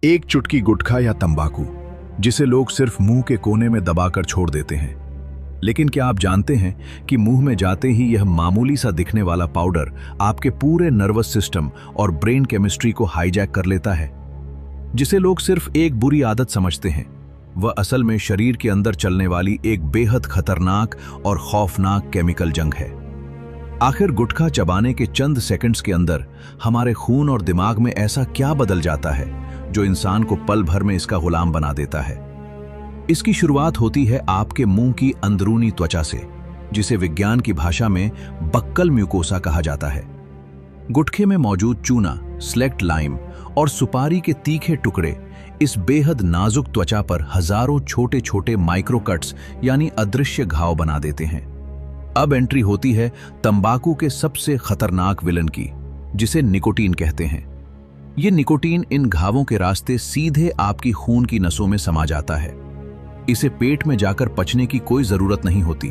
एक चुटकी गुटखा या तंबाकू, जिसे लोग सिर्फ मुंह के कोने में दबाकर छोड़ देते हैं। लेकिन क्या आप जानते हैं कि मुंह में जाते ही यह मामूली सा दिखने वाला पाउडर आपके पूरे नर्वस सिस्टम और ब्रेन केमिस्ट्री को हाईजैक कर लेता है। जिसे लोग सिर्फ एक बुरी आदत समझते हैं, वह असल में शरीर के अंदर चलने वाली एक बेहद खतरनाक और खौफनाक केमिकल जंग है। आखिर गुटखा चबाने के चंद सेकंड्स के अंदर हमारे खून और दिमाग में ऐसा क्या बदल जाता है जो इंसान को पल भर में इसका गुलाम बना देता है। इसकी शुरुआत होती है आपके मुंह की अंदरूनी त्वचा से, जिसे विज्ञान की भाषा में बक्कल म्यूकोसा कहा जाता है। गुटखे में मौजूद चूना, स्लेक्ट लाइम और सुपारी के तीखे टुकड़े इस बेहद नाजुक त्वचा पर हजारों छोटे छोटे माइक्रोकट्स यानी अदृश्य घाव बना देते हैं। अब एंट्री होती है तंबाकू के सबसे खतरनाक विलन की, जिसे निकोटीन कहते हैं। यह निकोटीन इन घावों के रास्ते सीधे आपकी खून की नसों में समा जाता है। इसे पेट में जाकर पचने की कोई जरूरत नहीं होती।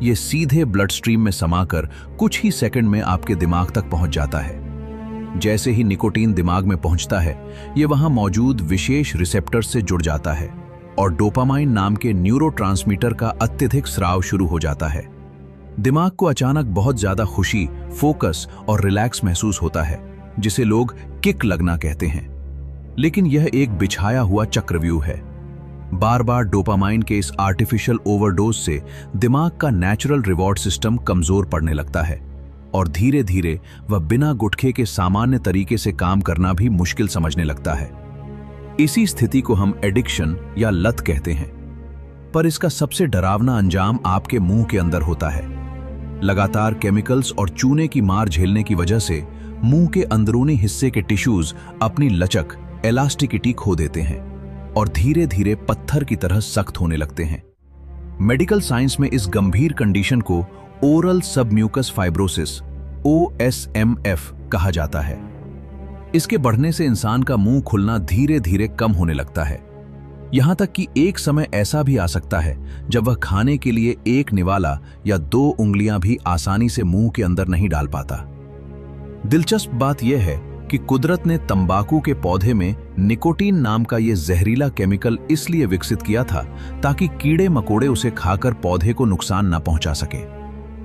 यह सीधे ब्लड स्ट्रीम में समाकर कुछ ही सेकंड में आपके दिमाग तक पहुंच जाता है। जैसे ही निकोटीन दिमाग में पहुंचता है, यह वहां मौजूद विशेष रिसेप्टर से जुड़ जाता है और डोपामाइन नाम के न्यूरोट्रांसमीटर का अत्यधिक स्राव शुरू हो जाता है। दिमाग को अचानक बहुत ज्यादा खुशी, फोकस और रिलैक्स महसूस होता है, जिसे लोग किक लगना कहते हैं। लेकिन यह एक बिछाया हुआ चक्रव्यूह है। बार बार डोपामाइन के इस आर्टिफिशियल ओवरडोज से दिमाग का नेचुरल रिवॉर्ड सिस्टम कमजोर पड़ने लगता है और धीरे धीरे वह बिना गुटखे के सामान्य तरीके से काम करना भी मुश्किल समझने लगता है। इसी स्थिति को हम एडिक्शन या लत कहते हैं। पर इसका सबसे डरावना अंजाम आपके मुंह के अंदर होता है। लगातार केमिकल्स और चूने की मार झेलने की वजह से मुंह के अंदरूनी हिस्से के टिश्यूज अपनी लचक, एलास्टिसिटी खो देते हैं और धीरे धीरे पत्थर की तरह सख्त होने लगते हैं। मेडिकल साइंस में इस गंभीर कंडीशन को ओरल सबम्यूकस फाइब्रोसिस OSMF कहा जाता है। इसके बढ़ने से इंसान का मुंह खुलना धीरे धीरे कम होने लगता है। यहां तक कि एक समय ऐसा भी आ सकता है जब वह खाने के लिए एक निवाला या 2 उंगलियां भी आसानी से मुंह के अंदर नहीं डाल पाता। दिलचस्प बात यह है कि कुदरत ने तंबाकू के पौधे में निकोटीन नाम का यह जहरीला केमिकल इसलिए विकसित किया था ताकि कीड़े मकोड़े उसे खाकर पौधे को नुकसान न पहुंचा सके।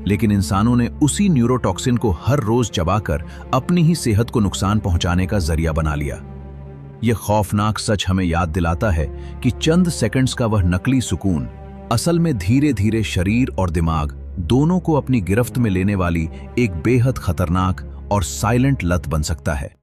लेकिन इंसानों ने उसी न्यूरोटॉक्सिन को हर रोज चबाकर अपनी ही सेहत को नुकसान पहुंचाने का जरिया बना लिया। यह खौफनाक सच हमें याद दिलाता है कि चंद सेकंड्स का वह नकली सुकून असल में धीरे धीरे शरीर और दिमाग दोनों को अपनी गिरफ्त में लेने वाली एक बेहद खतरनाक और साइलेंट लत बन सकता है।